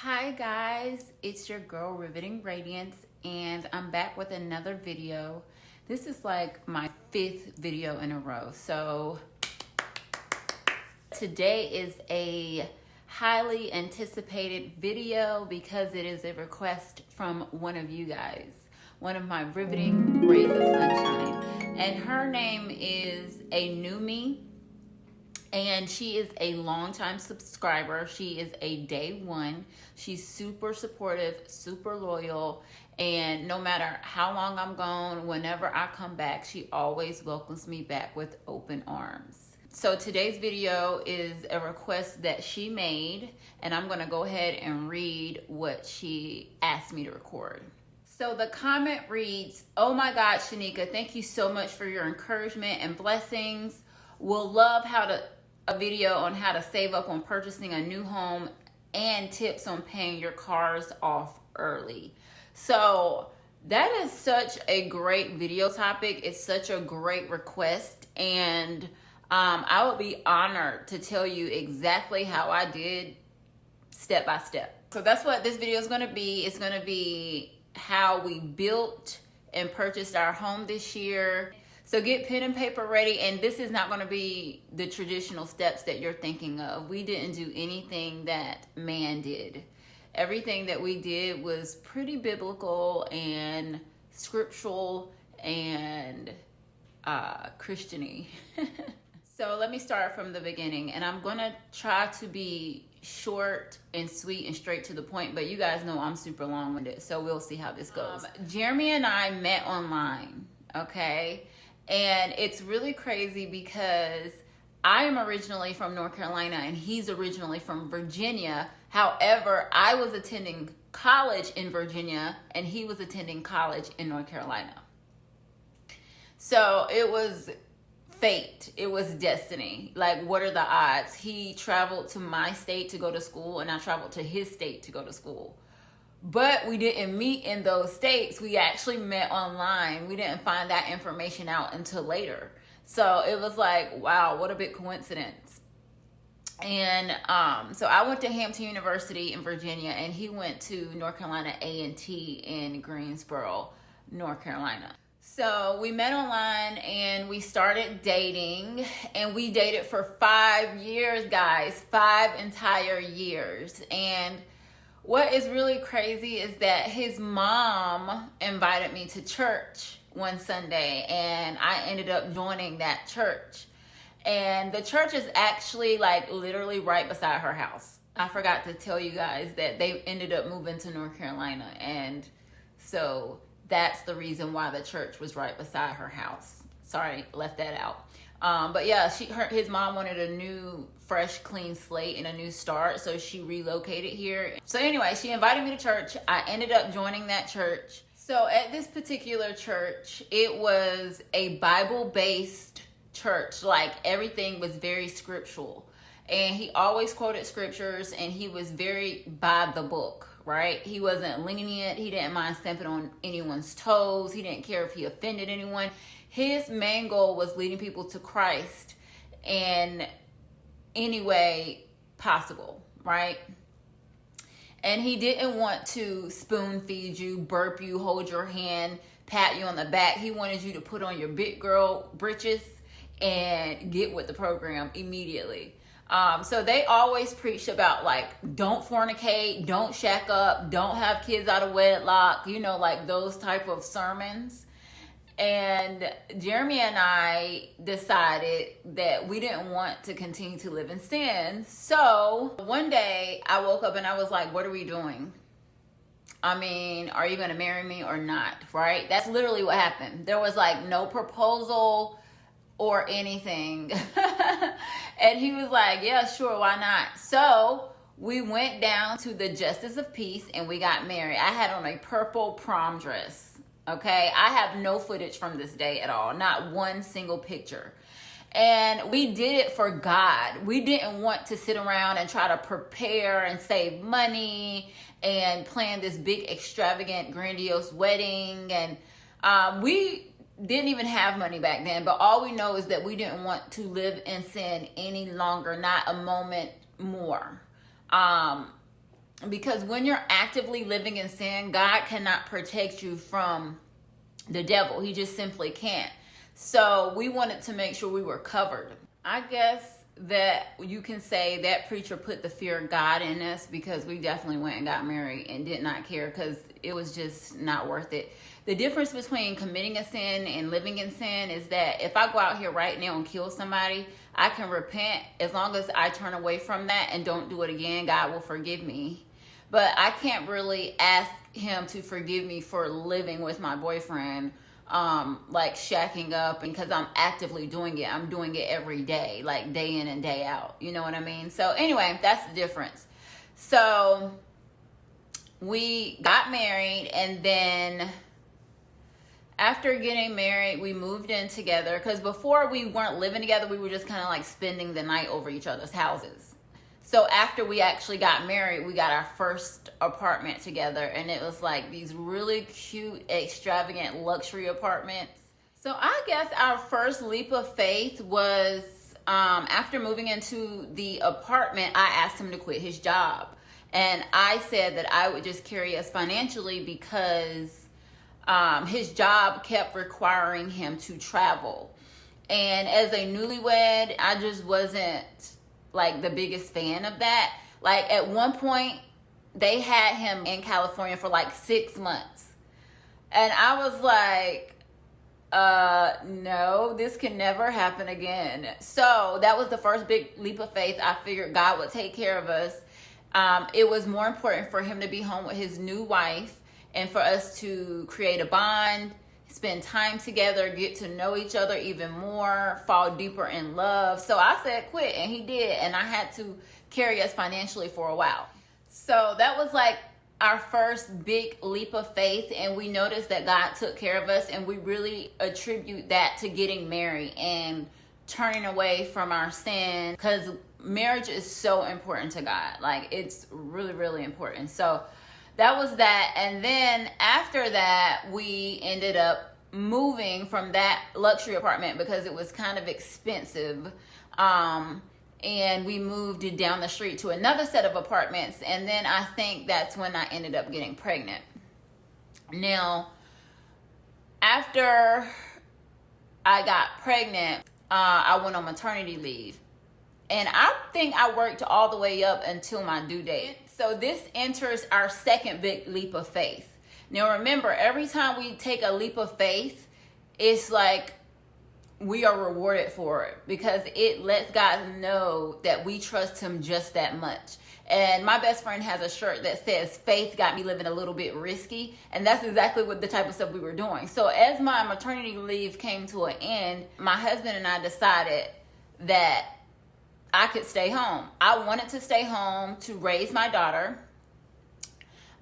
Hi guys, it's your girl Riveting Radiance, and I'm back with another video. This is like my 5th video in a row. So today is a highly anticipated video because it is a request from one of you guys, one of my riveting rays of sunshine. And her name is a new me. And she is a longtime subscriber. She is a day one. She's super supportive, super loyal. And no matter how long I'm gone, whenever I come back, she always welcomes me back with open arms. So today's video is a request that she made. And I'm gonna go ahead and read what she asked me to record. So the comment reads, "Oh my God, Shanika, thank you so much for your encouragement and blessings. Will love a video on how to save up on purchasing a new home and tips on paying your cars off early." So that is such a great video topic. It's such a great request, and I would be honored to tell you exactly how I did step by step. So that's what this video is going to be. It's going to be how we built and purchased our home this year. So get pen and paper ready, and this is not going to be the traditional steps that you're thinking of. We didn't do anything that man did. Everything that we did was pretty biblical and scriptural and Christian-y. So let me start from the beginning, and I'm going to try to be short and sweet and straight to the point, but you guys know I'm super long-winded, so we'll see how this goes. Jeremy and I met online, okay? And it's really crazy because I am originally from North Carolina and he's originally from Virginia. However, I was attending college in Virginia and he was attending college in North Carolina. So it was fate. It was destiny. Like, what are the odds? He traveled to my state to go to school and I traveled to his state to go to school. But we didn't meet in those states. We actually met online. We didn't find that information out until later. So it was like, wow, what a big coincidence. And so I went to Hampton University in Virginia, and he went to North Carolina A&T in Greensboro, North Carolina. So we met online and we started dating, and we dated for 5 years, guys, 5 entire years. And what is really crazy is that his mom invited me to church one Sunday, and I ended up joining that church. And the church is actually like literally right beside her house. I forgot to tell you guys that they ended up moving to North Carolina, and so that's the reason why the church was right beside her house. Sorry, left that out. But yeah, his mom wanted a new, fresh, clean slate and a new start, so she relocated here. So anyway, she invited me to church. I ended up joining that church. So at this particular church, it was a Bible-based church. Like, everything was very scriptural. And he always quoted scriptures, and he was very by the book, right? He wasn't lenient. He didn't mind stepping on anyone's toes. He didn't care if he offended anyone. His main goal was leading people to Christ in any way possible, right? And he didn't want to spoon feed you, burp you, hold your hand, pat you on the back. He wanted you to put on your big girl britches and get with the program immediately. So they always preached about, like, don't fornicate, don't shack up, don't have kids out of wedlock, you know, like those type of sermons. And Jeremy and I decided that we didn't want to continue to live in sin. So one day I woke up and I was like, what are we doing? I mean, are you going to marry me or not? Right? That's literally what happened. There was like no proposal or anything. And he was like, yeah, sure, why not? So we went down to the Justice of Peace and we got married. I had on a purple prom dress. Okay, I have no footage from this day at all, not one single picture. And we did it for God. We didn't want to sit around and try to prepare and save money and plan this big, extravagant, grandiose wedding. And we didn't even have money back then, but all we know is that we didn't want to live in sin any longer, not a moment more. Because when you're actively living in sin, God cannot protect you from the devil. He just simply can't. So we wanted to make sure we were covered. I guess that you can say that preacher put the fear of God in us, because we definitely went and got married and did not care, because it was just not worth it. The difference between committing a sin and living in sin is that if I go out here right now and kill somebody, I can repent. As long as I turn away from that and don't do it again, God will forgive me. But I can't really ask him to forgive me for living with my boyfriend, like shacking up, and because I'm actively doing it. I'm doing it every day, like day in and day out. You know what I mean? So anyway, that's the difference. So we got married, and then after getting married, we moved in together, because before we weren't living together, we were just kind of like spending the night over each other's houses. So after we actually got married, we got our first apartment together, and it was like these really cute, extravagant luxury apartments. So I guess our first leap of faith was after moving into the apartment, I asked him to quit his job. And I said that I would just carry us financially, because his job kept requiring him to travel. And as a newlywed, I just wasn't like the biggest fan of that. Like at one point, they had him in California for like 6 months. And I was like, no, this can never happen again. So that was the first big leap of faith. I figured God would take care of us. It was more important for him to be home with his new wife and for us to create a bond, spend time together, get to know each other even more, fall deeper in love. So I said quit, and he did, and I had to carry us financially for a while. So that was like our first big leap of faith, and we noticed that God took care of us, and we really attribute that to getting married and turning away from our sin, because marriage is so important to God. Like it's really, really important. So that was that. And then after that, we ended up moving from that luxury apartment because it was kind of expensive. And we moved down the street to another set of apartments. And then I think that's when I ended up getting pregnant. Now, after I got pregnant, I went on maternity leave. And I think I worked all the way up until my due date. So this enters our second big leap of faith. Now remember, every time we take a leap of faith, it's like we are rewarded for it, because it lets God know that we trust him just that much. And my best friend has a shirt that says, "Faith got me living a little bit risky." And that's exactly what the type of stuff we were doing. So as my maternity leave came to an end, my husband and I decided that I could stay home. I wanted to stay home to raise my daughter.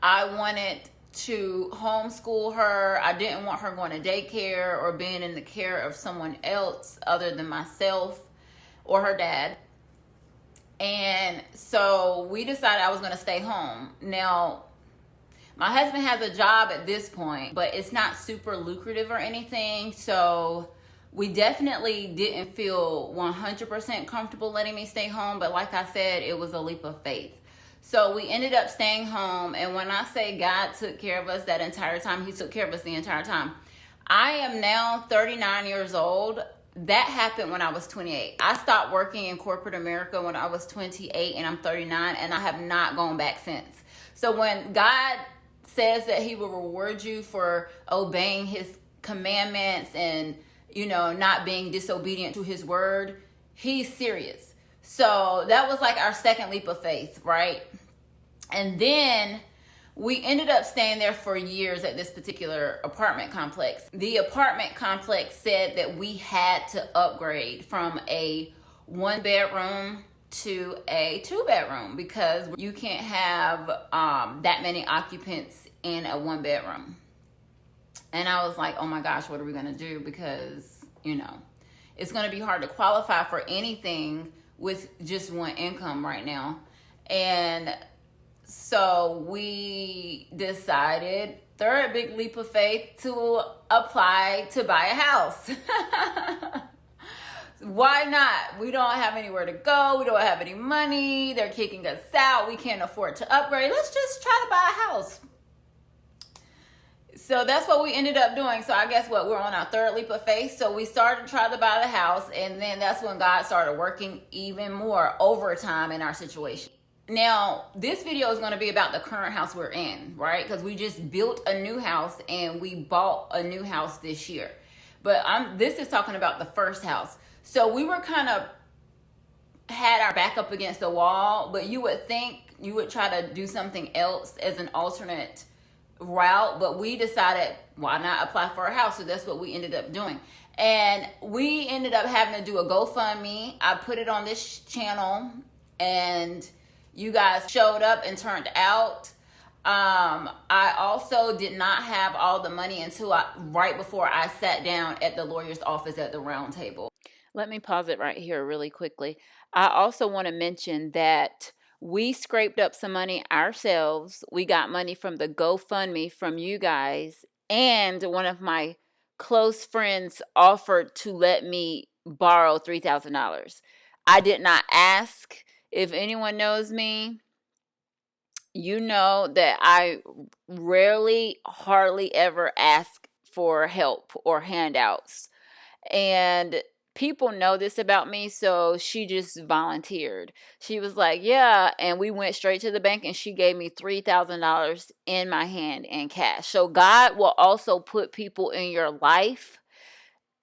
I wanted to homeschool her. I didn't want her going to daycare or being in the care of someone else other than myself or her dad. And so we decided I was going to stay home. Now, my husband has a job at this point, but it's not super lucrative or anything. So we definitely didn't feel 100% comfortable letting me stay home. But like I said, it was a leap of faith. So we ended up staying home. And when I say God took care of us that entire time, he took care of us the entire time. I am now 39 years old. That happened when I was 28. I stopped working in corporate America when I was 28, and I'm 39, and I have not gone back since. So when God says that he will reward you for obeying his commandments and, not being disobedient to his word, he's serious. So that was like our second leap of faith, right? And then we ended up staying there for years at this particular apartment complex. The apartment complex said that we had to upgrade from a 1-bedroom to a 2-bedroom because you can't have that many occupants in a 1-bedroom. And I was like, oh my gosh, what are we going to do? Because, it's going to be hard to qualify for anything with just one income right now. And so we decided, third big leap of faith, to apply to buy a house. Why not? We don't have anywhere to go. We don't have any money. They're kicking us out. We can't afford to upgrade. Let's just try to buy a house. So that's what we ended up doing. So I guess what, we're on our third leap of faith. So we started to try to buy the house, and then that's when God started working even more overtime in our situation. Now, this video is going to be about the current house we're in, right? Because we just built a new house and we bought a new house this year. But this is talking about the first house. So we were kind of had our back up against the wall, but you would think you would try to do something else as an alternate route, but we decided, why not apply for a house? So that's what we ended up doing. And we ended up having to do a GoFundMe. I put it on this channel, and you guys showed up and turned out. I also did not have all the money until right before I sat down at the lawyer's office at the round table. Let me pause it right here really quickly. I also want to mention that we scraped up some money ourselves. We got money from the GoFundMe from you guys, and one of my close friends offered to let me borrow $3,000. I did not ask. If anyone knows me, you know that I hardly ever ask for help or handouts. And people know this about me, so she just volunteered. She was like, yeah, and we went straight to the bank, and she gave me $3,000 in my hand in cash. So God will also put people in your life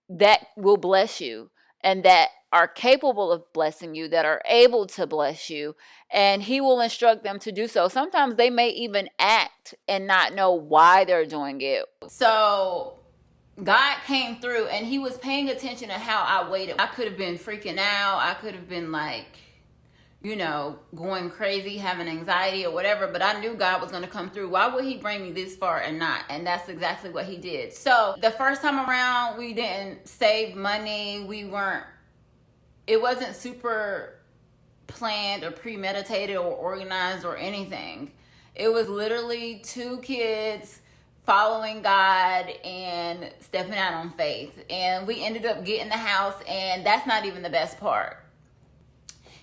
that will bless you and that are capable of blessing you, that are able to bless you, and he will instruct them to do so. Sometimes they may even act and not know why they're doing it. So God came through, and he was paying attention to how I waited. I could have been freaking out. I could have been like, going crazy, having anxiety or whatever, but I knew God was going to come through. Why would he bring me this far and not? And that's exactly what he did. So the first time around, we didn't save money. It wasn't super planned or premeditated or organized or anything. It was literally 2 kids following God and stepping out on faith. And we ended up getting the house, and that's not even the best part.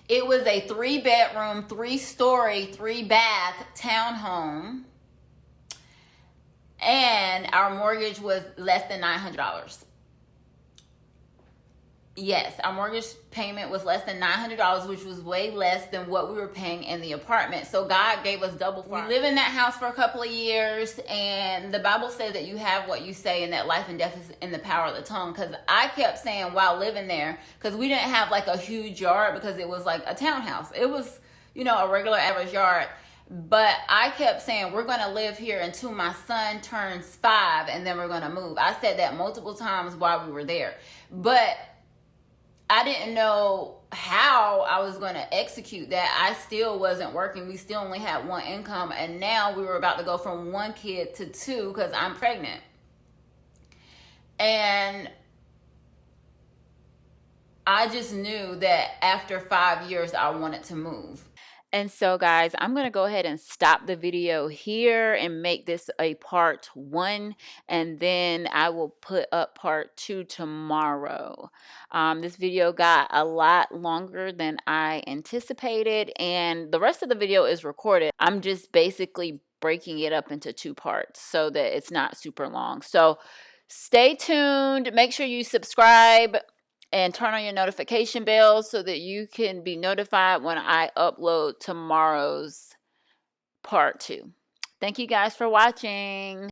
It was a 3-bedroom, 3-story, 3-bath townhome, and our mortgage was less than $900. Yes, our mortgage payment was less than $900, which was way less than what we were paying in the apartment. So God gave us double. We lived in that house for a couple of years, and the Bible says that you have what you say, and that life and death is in the power of the tongue. Because I kept saying while living there, because we didn't have like a huge yard, because it was like a townhouse. It was, a regular average yard. But I kept saying, we're going to live here until my son turns 5, and then we're going to move. I said that multiple times while we were there. But I didn't know how I was going to execute that. I still wasn't working. We still only had one income. And now we were about to go from 1 kid to 2 because I'm pregnant. And I just knew that after 5 years, I wanted to move. And so, guys, I'm going to go ahead and stop the video here and make this a part 1. And then I will put up part 2 tomorrow. This video got a lot longer than I anticipated, and the rest of the video is recorded. I'm just basically breaking it up into 2 parts so that it's not super long. So stay tuned. Make sure you subscribe and turn on your notification bell so that you can be notified when I upload tomorrow's part 2. Thank you guys for watching.